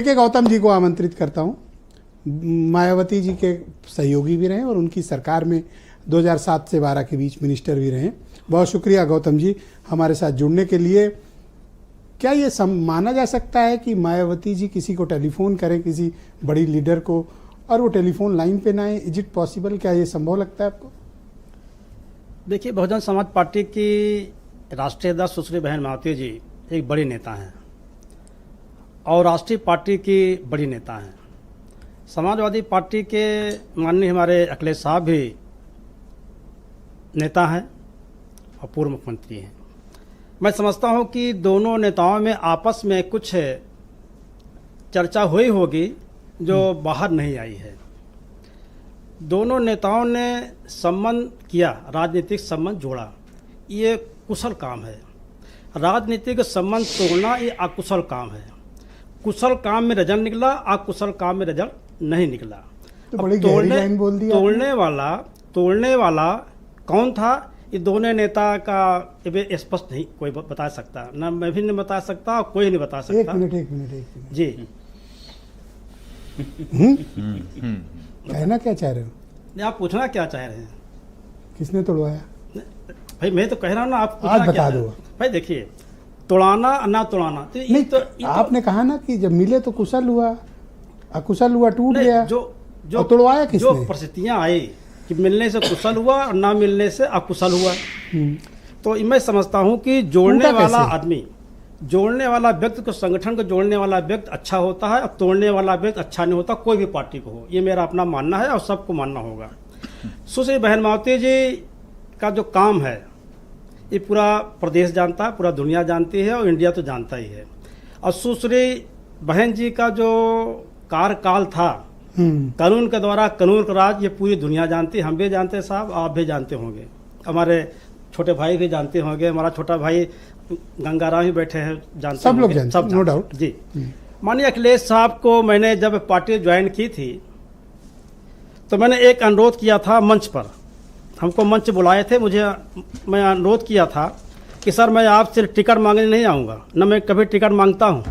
के गौतम जी को आमंत्रित करता हूं। मायावती जी के सहयोगी भी रहे और उनकी सरकार में 2007 से 12 के बीच मिनिस्टर भी रहे। बहुत शुक्रिया गौतम जी हमारे साथ जुड़ने के लिए। क्या ये माना जा सकता है कि मायावती जी किसी को टेलीफोन करें, किसी बड़ी लीडर को, और वो टेलीफोन लाइन पे ना आए? Is it possible? क्या ये संभव लगता है आपको? देखिए, बहुजन समाज पार्टी की राष्ट्रीय अध्यक्ष सुश्री बहन मायावती जी एक बड़ी नेता हैं और राष्ट्रीय पार्टी की बड़ी नेता हैं। समाजवादी पार्टी के माननीय हमारे अखिलेश साहब भी नेता हैं और पूर्व मुख्यमंत्री हैं। मैं समझता हूं कि दोनों नेताओं में आपस में कुछ चर्चा हुई होगी जो बाहर नहीं आई है। दोनों नेताओं ने संबंध किया, राजनीतिक संबंध जोड़ा, ये कुशल काम है। राजनीतिक संबंध तोड़ना ये अकुशल काम है। कुशल काम में रिजल्ट निकला, अकुशल काम में रिजल्ट नहीं निकला। तो बड़ी गहरी लाइन बोल दी। तोड़ने वाला कौन था, ये दोनों नेता का स्पष्ट नहीं कोई बता सकता, ना मैं भी नहीं बता सकता और कोई नहीं बता सकता। एक मिनट जी। कहना क्या चाह रहे हो? नहीं, आप पूछना क्या चाह रहे हैं? किसने तोड़वाया? भाई मैं तो कह रहा हूँ ना, आप आज बता दो। भाई देखिए, तोड़ाना ना तोड़ाना तो नहीं, तो आपने कहा ना कि जब मिले तो कुशल हुआ, अकुशल हुआ, टूट गया। जो तोड़वाया किसने? जो परिस्थितियां आई कि मिलने से कुशल हुआ और ना मिलने से अकुशल हुआ। तो मैं समझता हूं कि जोड़ने वाला आदमी, जोड़ने वाला व्यक्ति को, संगठन को जोड़ने वाला व्यक्ति अच्छा होता है और तोड़ने वाला व्यक्ति अच्छा नहीं होता, कोई भी पार्टी को हो। ये मेरा अपना मानना है और सबको मानना होगा। सुश्री बहन मायावती जी का जो काम है ये पूरा प्रदेश जानता है, पूरा दुनिया जानती है और इंडिया तो जानता ही है। और सुश्री बहन जी का जो कार्यकाल था, कानून के द्वारा कानून का राज, ये पूरी दुनिया जानती है। हम भी जानते हैं साहब, आप भी जानते होंगे, हमारे छोटे भाई भी जानते होंगे, हमारा छोटा भाई गंगाराम ही बैठे हैं, जानते सब लोग जानते, सब नो डाउट जी। माननीय अखिलेश साहब को मैंने जब पार्टी ज्वाइन की थी तो मैंने एक अनुरोध किया था मंच पर, हमको मंच बुलाए थे, मैं अनुरोध किया था कि सर मैं आपसे टिकट मांगने नहीं आऊँगा, न मैं कभी टिकट मांगता हूँ,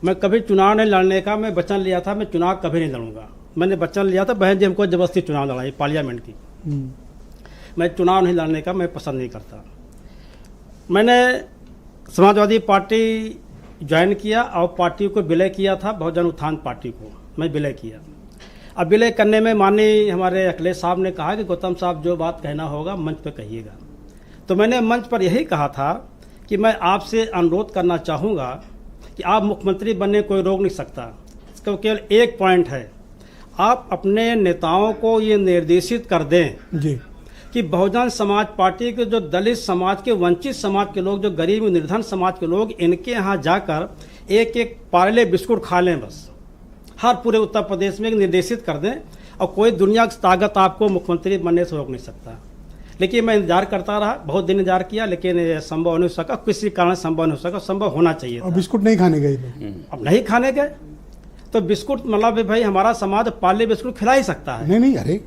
मैं कभी चुनाव नहीं लड़ने का मैं वचन लिया था, मैं चुनाव कभी नहीं लड़ूंगा। मैंने वचन लिया था, बहन जी हमको जबरदस्ती चुनाव लड़ाई पार्लियामेंट की, मैं चुनाव नहीं लड़ने का मैं पसंद नहीं करता। मैंने समाजवादी पार्टी ज्वाइन किया और पार्टी को विलय किया था, बहुजन उत्थान पार्टी को मैं विलय किया। अब विलय करने में माननीय हमारे अखिलेश साहब ने कहा कि गौतम साहब जो बात कहना होगा मंच पर कहिएगा। तो मैंने मंच पर यही कहा था कि मैं आपसे अनुरोध करना चाहूँगा कि आप मुख्यमंत्री बनने कोई रोक नहीं सकता। इसका केवल एक पॉइंट है, आप अपने नेताओं को ये निर्देशित कर दें जी कि बहुजन समाज पार्टी के जो दलित समाज के, वंचित समाज के लोग, जो गरीब निर्धन समाज के लोग, इनके यहाँ जाकर एक एक पार्ले बिस्कुट खा लें बस। हर पूरे उत्तर प्रदेश में निर्देशित कर दें और कोई दुनिया की ताकत आपको मुख्यमंत्री बनने से रोक नहीं सकता। लेकिन मैं इंतजार करता रहा, बहुत दिन इंतजार किया, लेकिन संभव नहीं हो सका, किसी कारण संभव नहीं हो सका। संभव होना चाहिए था। और बिस्कुट नहीं खाने गए? अब नहीं खाने गए तो बिस्कुट मतलब भाई हमारा समाज पार्ले बिस्कुट खिला ही सकता है। नहीं, अरे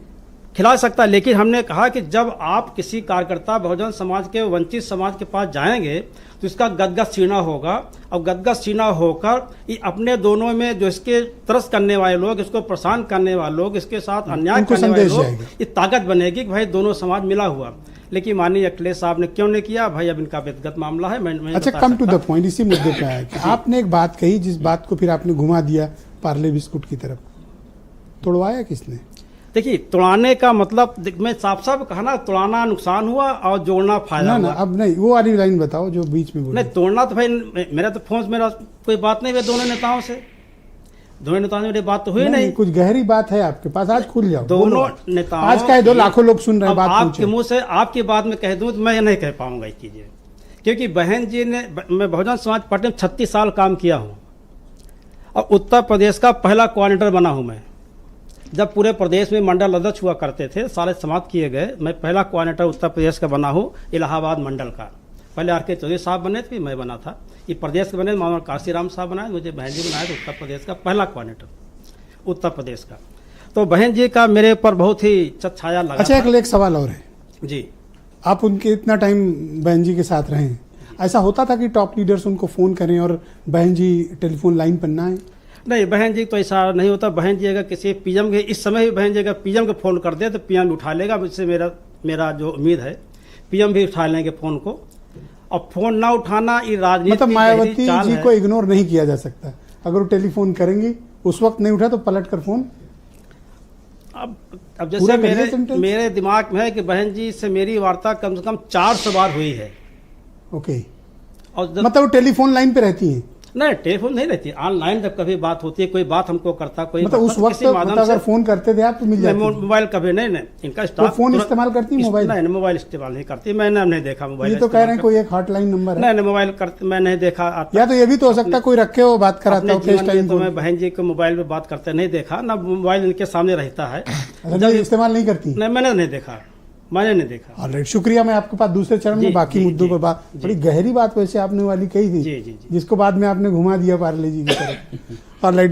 खिला सकता है, लेकिन हमने कहा कि जब आप किसी कार्यकर्ता बहुजन समाज के, वंचित समाज के पास जाएंगे तो इसका गदगद सीना होगा और गदगद सीना होकर ये अपने दोनों में जो इसके तरस करने वाले लोग, इसको परेशान करने वाले लोग, इसके साथ अन्याय करने वाले लोग, ये ताकत बनेगी कि भाई दोनों समाज मिला हुआ। लेकिन माननीय अखिलेश साहब ने क्यों नहीं किया? भाई अब इनका व्यक्तिगत मामला है, मैं अच्छा, कम टू द पॉइंट। इसी मुद्दे पे आया कि आपने एक बात कही जिस बात को फिर आपने घुमा दिया पार्ले बिस्कुट की तरफ। तोड़वाया किसने? देखिए, तोड़ाने का मतलब मैं साफ साफ कहा ना, तोड़ाना नुकसान हुआ और जोड़ना फायदा हुआ। अब नहीं, वो वाली लाइन बताओ जो बीच में बोली। नहीं, तोड़ना तो भाई मेरा तो फोन, मेरा कोई बात नहीं हुई दोनों नेताओं से, दोनों नेताओं से मेरी बात तो हुई नहीं। कुछ गहरी बात है आपके पास, आज खुल जाओ। दोनों नेताओं, आज कह दो, लाखों लोग सुन रहे हैं, बात आपके मुंह से आपकी बात में कह दूं तो मैं नहीं कह पाऊंगा इस चीज़ें, क्योंकि बहन जी ने, मैं बहुजन समाज पार्टी में 36 साल काम किया हूँ और उत्तर प्रदेश का पहला कोऑर्डिनेटर बना हूँ मैं। जब पूरे प्रदेश में मंडल अध्यक्ष हुआ करते थे, सारे समाप्त किए गए, मैं पहला कोऑर्डिनेटर उत्तर प्रदेश का बना हूँ, इलाहाबाद मंडल का। पहले आर के चौधरी साहब बने थे, मैं बना था। ये प्रदेश के बने मामा काशीराम साहब बनाए, मुझे बहन जी बनाए, तो उत्तर प्रदेश का पहला कोऑर्डिनेटर उत्तर प्रदेश का। तो बहन जी का मेरे ऊपर बहुत ही छाया लगा। अच्छा, एक सवाल और है जी। आप उनके इतना टाइम बहन जी के साथ रहे, ऐसा होता था कि टॉप लीडर्स उनको फ़ोन करें और बहन जी टेलीफोन लाइन पर ना आए? नहीं, बहन जी तो ऐसा नहीं होता। बहन जी अगर किसी पीएम के इस समय भी बहन जी अगर पीएम को फ़ोन कर दे तो पीएम उठा लेगा, इससे मेरा जो उम्मीद है पीएम भी उठा लेंगे फ़ोन को। और फ़ोन ना उठाना ये राजनीति मतलब की मायावती गहरी चाल जी है। को इग्नोर नहीं किया जा सकता। अगर वो टेलीफोन करेंगी, उस वक्त नहीं उठा तो पलट कर फ़ोन। अब पूरा जैसे करिए sentence। मेरे दिमाग में है कि बहन जी से मेरी वार्ता कम से कम 400 बार हुई है। ओके, और मतलब वो टेलीफोन लाइन पे रहती हैं? नहीं, टेलीफोन नहीं रहती, ऑनलाइन जब कभी बात होती है, कोई बात हमको करता, कोई मतलब उस वक्त मतलब अगर फोन करते थे आप तो मिल जाती थी? मोबाइल कभी नहीं, इनका वो स्टाफ फोन इस्तेमाल करती है मोबाइल? नहीं, मोबाइल इस्तेमाल नहीं करती। मैंने नहीं देखा मोबाइल। ये तो कह रहे हैं कोई एक हॉटलाइन नंबर है। नहीं, मोबाइल करते मैं नहीं देखा। या तो ये भी तो हो सकता है कोई रखे हो बात कराता हो फेस टाइम। तो मैं बहन जी को मोबाइल पे बात करते नहीं देखा, ना मोबाइल इनके सामने रहता है। जब इस्तेमाल नहीं करती? नहीं, मैंने नहीं देखा। ऑलराइट, शुक्रिया। मैं आपके पास दूसरे चरण में बाकी मुद्दों पर बात, बड़ी गहरी बात वैसे आपने वाली कही थी, जिसको बाद में आपने घुमा दिया पार्ले जी की तरफ। ऑलराइट।